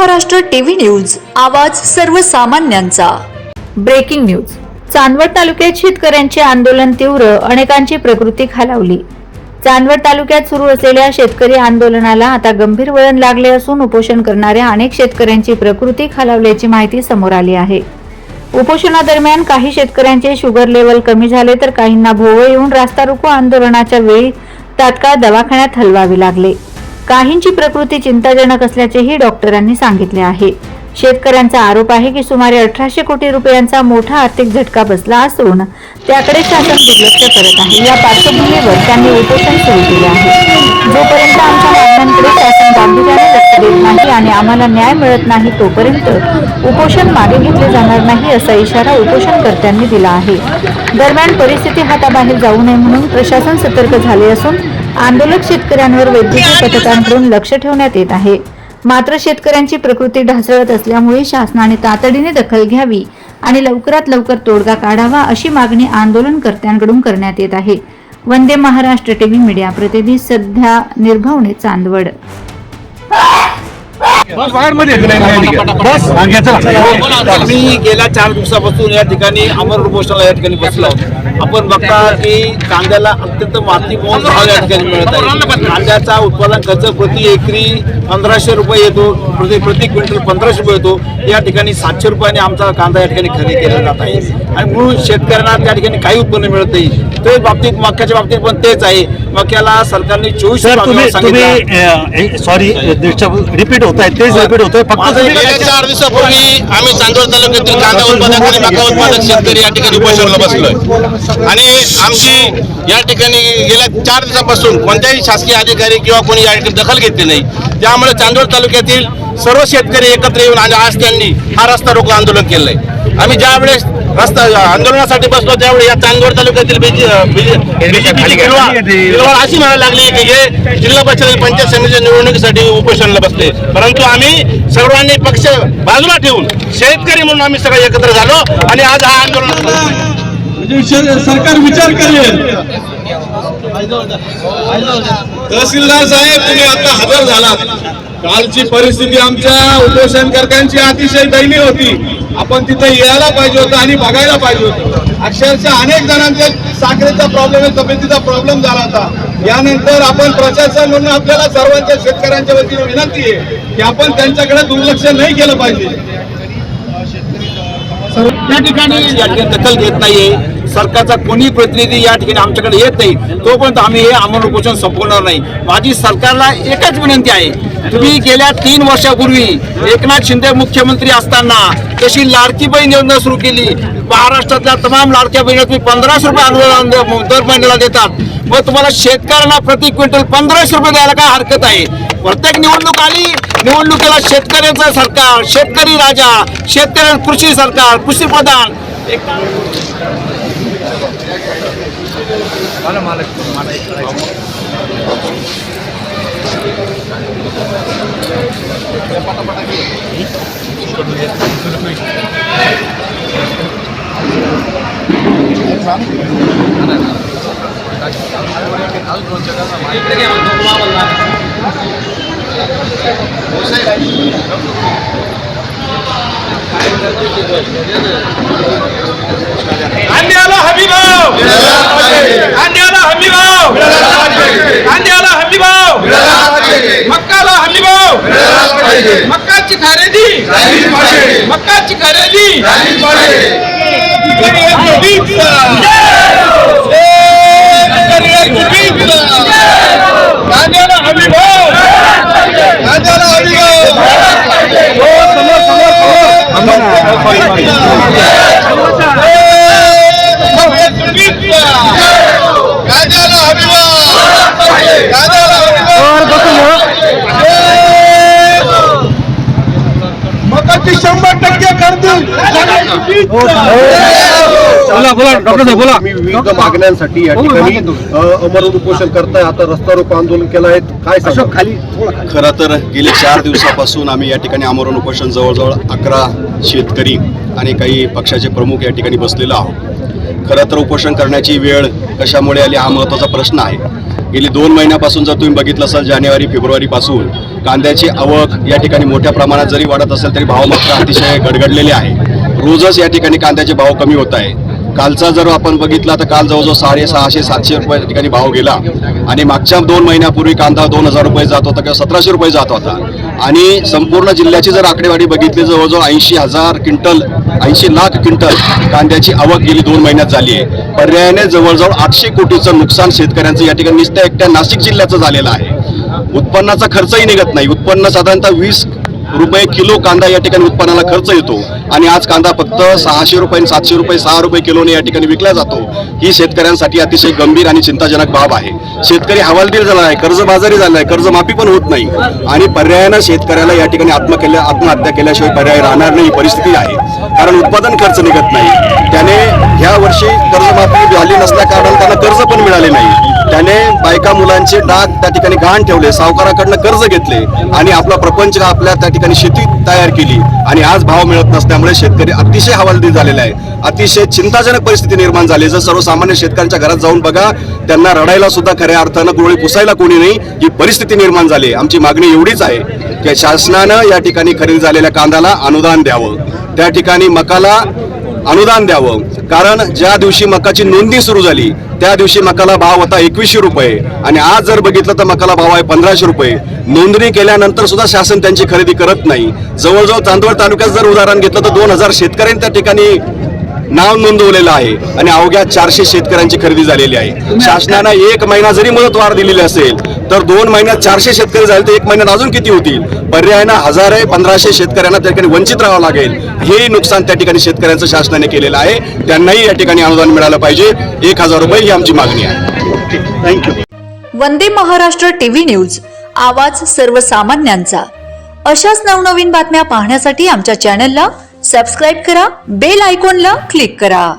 Maharashtra TV news, आवाज सर्वसामान्यांचा। Breaking news. Chandwad तालुक्यात शेतकऱ्यांचे आंदोलन तीव्र, अनेकांची प्रकृती खालावली। चांदवड तालुक्यात सुरू असलेल्या शेतकरी आंदोलनाला आता गंभीर वळण लागले असून उपोषण करणाऱ्या अनेक शेतकऱ्यांची प्रकृती खालावल्याची माहिती समोर आली आहे। उपोषणादरम्यान काही शेतकऱ्यांचे शुगर लेवल कमी झाले तर काहींना भोवळ येऊन रास्ता रोको आंदोलनाच्या वेळी तात्काळ दवाखान्यात हलवावे लागले। काहींची प्रकृती चिंताजनक असल्याचेही डॉक्टरांनी सांगितले आहे। शेतकऱ्यांचा आरोप आहे की सुमारे 1800 कोटी रुपयांचा मोठा आर्थिक झटका बसला असून त्याकडे शासन दुर्लक्ष करत आहे। या पार्श्वभूमीवर त्यांनी उपोषण सुरू केले आहे। जोपर्यंत आमच्या मागण्यांकडे शासन गांभीर्याने लक्ष देत नाही आणि आम्हाला न्याय मिळत नाही तोपर्यंत उपोषण मागे घेतले जाणार नाही असा इशारा उपोषणकर्त्यांनी दिला आहे। दरम्यान परिस्थिती हाताबाहेर जाऊ नये म्हणून प्रशासन सतर्क झाले असून आंदोलक शेतकऱ्यांवर वैद्यकीय पथकांकडून लक्ष ठेवण्यात येत आहे। मात्र शेतकऱ्यांची प्रकृती ढासळत असल्यामुळे शासनाने तातडीने दखल घ्यावी आणि लवकरात लवकर तोडगा काढावा अशी मागणी आंदोलनकर्त्यांकडून करण्यात येत आहे। वंदे महाराष्ट्र टीव्ही मीडिया प्रतिनिधी सध्या निर्भवणे, चांदवड। मी गेल्या 4 दिवसापासून या ठिकाणी अमर उपोषणाला या ठिकाणी बसलो आहोत। आपण बघता की कांद्याला अत्यंत मातीमोल भाव या ठिकाणी मिळत आहे। कांद्याचा उत्पादन खर्च प्रति एकरी 1500 रुपये येतो, प्रति क्विंटल 1500 रुपये येतो। या ठिकाणी 700 रुपयाने आमचा कांदा या ठिकाणी खरेदी केला जात आहे आणि म्हणून शेतकऱ्यांना त्या ठिकाणी काही उत्पन्न मिळत नाही। तेच बाबतीत मक्याच्या बाबतीत पण तेच आहे। मक्याला सरकारने 24 सॉरी रिपीट होत आहे, तेच रिपीट होतोय। फक्त गेल्या 4 दिवसापूर्वी आम्ही चांदवड तालुक्यातील कांदा उत्पादक आणि मका उत्पादक शेतकरी या ठिकाणी उपोषणाला बसलोय आणि आमची या ठिकाणी गेल्या 4 दिवसापासून कोणत्याही शासकीय अधिकारी किंवा कोणी या ठिकाणी दखल घेतली नाही। त्यामुळे चांदवड तालुक्यातील सर्व शेतकरी एकत्र येऊन आणि आज त्यांनी हा रस्ता रोको आंदोलन केलंय। आम्ही ज्या वेळेस रस्ता आंदोलनासाठी बसलो त्यावेळी या चांदवड तालुक्यातील अशी म्हणायला लागली की हे जिल्हा परिषद पंचायत समितीच्या निवडणुकीसाठी उपोषणाला बसले, परंतु आम्ही सर्वांनी पक्ष बाजूला ठेवून शेतकरी म्हणून आम्ही सगळे एकत्र झालो आणि आज हा आंदोलन सरकार विचार करेल। तहसीलदार साहेब, तुम्ही आता हजर झालात। कालची परिस्थिती आमच्या उपोषणकर्त्यांची अतिशय दयनीय होती। आपण तिथे यायला पाहिजे होतं आणि बघायला पाहिजे होतं। अक्षरशः अनेक जणांचे साखरेचा प्रॉब्लेम, तब्येतीचा प्रॉब्लेम झाला होता। यानंतर आपण प्रशासन म्हणून आपल्याला सर्वांच्या शेतकऱ्यांच्या वतीने विनंती आहे की आपण त्यांच्याकडे दुर्लक्ष नाही केलं पाहिजे। या ठिकाणी दखल घेत नाहीये सरकारचा कोणी प्रतिनिधी या ठिकाणी आमच्याकडे येत नाही, तोपर्यंत आम्ही हे अमर उपोषण संपवणार नाही। माझी सरकारला एकच विनंती आहे, तुम्ही गेल्या 3 वर्षापूर्वी एकनाथ शिंदे मुख्यमंत्री असताना कशी लाडकी बहीण योजना सुरू केली। महाराष्ट्रातल्या तमाम लाडक्या बहिणी तुम्ही 1500 रुपये अनुदान दर महिन्याला देतात, मग तुम्हाला शेतकऱ्यांना प्रति क्विंटल 1500 रुपये द्यायला काय हरकत आहे? प्रत्येक निवडणूक आली, निवडणुकीला शेतकऱ्यांचं सरकार, शेतकरी राजा, शेतकरी कृषी सरकार, कृषी प्रधान कांद्याला हमी भाव, कांद्याला हमी भाव, कांद्याला हमी भाव, मक्काला हमी भाव, मक्काची खरेदी, मक्काची खरेदी, कांद्याला हमी भाव, कांद्याला हमी मकाची 100% करतील। बोला विविध मागण्यांसाठी या ठिकाणी अमर उपोषण करताय। आता रस्ता रोको आंदोलन केलं आहे, काय सांगा? खाली खरं तर गेले 4 दिवसापासून आम्ही या ठिकाणी आमरण उपोषण जवळजवळ 11 शेतकरी आणि काही पक्षाचे प्रमुख या ठिकाणी बसलेलो आहोत। खरं तर उपोषण करण्याची वेळ कशामुळे आली हा महत्त्वाचा प्रश्न आहे। गेली 2 महिन्यापासून जर तुम्ही बघितलं असाल जानेवारी फेब्रुवारीपासून कांद्याची आवक या ठिकाणी मोठ्या प्रमाणात जरी वाढत असेल तरी भाव मात्र अतिशय गडगडलेले आहे. रोजच या ठिकाणी कांद्याचे भाव कमी होत आहे. कालचा जर आपण बघितला तर काल जवळजवळ 650-700 रुपये या ठिकाणी भाव गेला आणि मागच्या 2 महिन्यापूर्वी कांदा 2000 रुपये जात होता किंवा 1700 रुपये जात होता. आणि संपूर्ण जिल्ह्याची जर आकडेवारी बघितली जवळजवळ 80 लाख क्विंटल कांद्याची आवक गेली 2 महिन्यात झाली आहे. पर्यायाने जवळजवळ 800 कोटीचं नुकसान शेतकऱ्यांचं या ठिकाणी नुसत्या एकट्या नाशिक जिल्ह्याचं झालेलं आहे. उत्पन्नाचा खर्चही निघत नाही. उत्पन्न साधारणतः 20 रुपये किलो कांदा या ठिकाणी उत्पन्नाला खर्च येतो आणि आज कांदा फक्त 600 रुपये 700 रुपये 6 रुपये किलोने या ठिकाणी विकला जातो. ही शेतकऱ्यांसाठी अतिशय गंभीर आणि चिंताजनक बाब आहे. शेतकरी हवालदिल झाला आहे, कर्जबाजारी झाला आहे, कर्जमाफी पण होत नाही आणि पर्यायानं शेतकऱ्याला या ठिकाणी आत्महत्या केल्याशिवाय पर्याय राहणार नाही ही परिस्थिती आहे. कारण उत्पादन खर्च निघत नाही. त्याने ह्या वर्षी कर्जमाफी झाली नसल्या कारण त्यांना कर्ज पण मिळाले नाही. त्याने बायका मुलांचे डाग त्या ठिकाणी गहाण ठेवले, सावकाराकडनं कर्ज घेतले आणि आपला प्रपंच आपल्या त्या ठिकाणी शेती तयार केली आणि आज भाव मिळत नसल्यामुळे शेतकरी अतिशय हवालदिल झालेला आहे. अतिशय चिंताजनक परिस्थिती निर्माण झाली. जर सर्वसामान्य शेतकऱ्यांच्या घरात जाऊन बघा, त्यांना रडायला सुद्धा खऱ्या अर्थानं डोळे पुसायला कोणी नाही ही परिस्थिती निर्माण झाली. आमची मागणी एवढीच आहे की शासनानं या ठिकाणी खरेदी झालेल्या कांद्याला अनुदान द्यावं, त्या ठिकाणी मकाला अनुदान द्यावं. कारण ज्या दिवशी मकाची नोंदणी सुरू झाली त्या दिवशी मकाला भाव होता 2100 रुपये आणि आज जर बघितलं तर मकाला भाव आहे 1500 रुपये. नोंदणी केल्यानंतर सुद्धा शासन त्यांची खरेदी करत नाही. जवळजवळ चांदवड तालुक्यात जर उदाहरण घेतलं तर 2000 शेतकऱ्यांनी त्या ठिकाणी नाव नोंदवलेलं आहे आणि अवघ्या 400 शेतकऱ्यांची खरेदी झालेली आहे. शासनानं 1 महिना जरी मुदतवाढ दिलेली असेल तर 2 महिन्यात 400 शेतकरी झाले तर 1 महिन्यात अजून किती होतील? पर्यायानं 1000-1500 शेतकऱ्यांना त्या ठिकाणी वंचित राहावं लागेल. हे नुकसान त्या ठिकाणी शेतकऱ्यांचं शासनाने केलेलं आहे. त्यांनाही या ठिकाणी अनुदान मिळालं पाहिजे. 1000 रुपये ही आमची मागणी आहे. Thank you. Vande Maharashtra TV news, आवाज सर्वसामान्यांचा. अशाच नवनवीन बातम्या पाहण्यासाठी आमच्या चॅनलला सबस्क्राईब करा, बेल आयकॉनला क्लिक करा.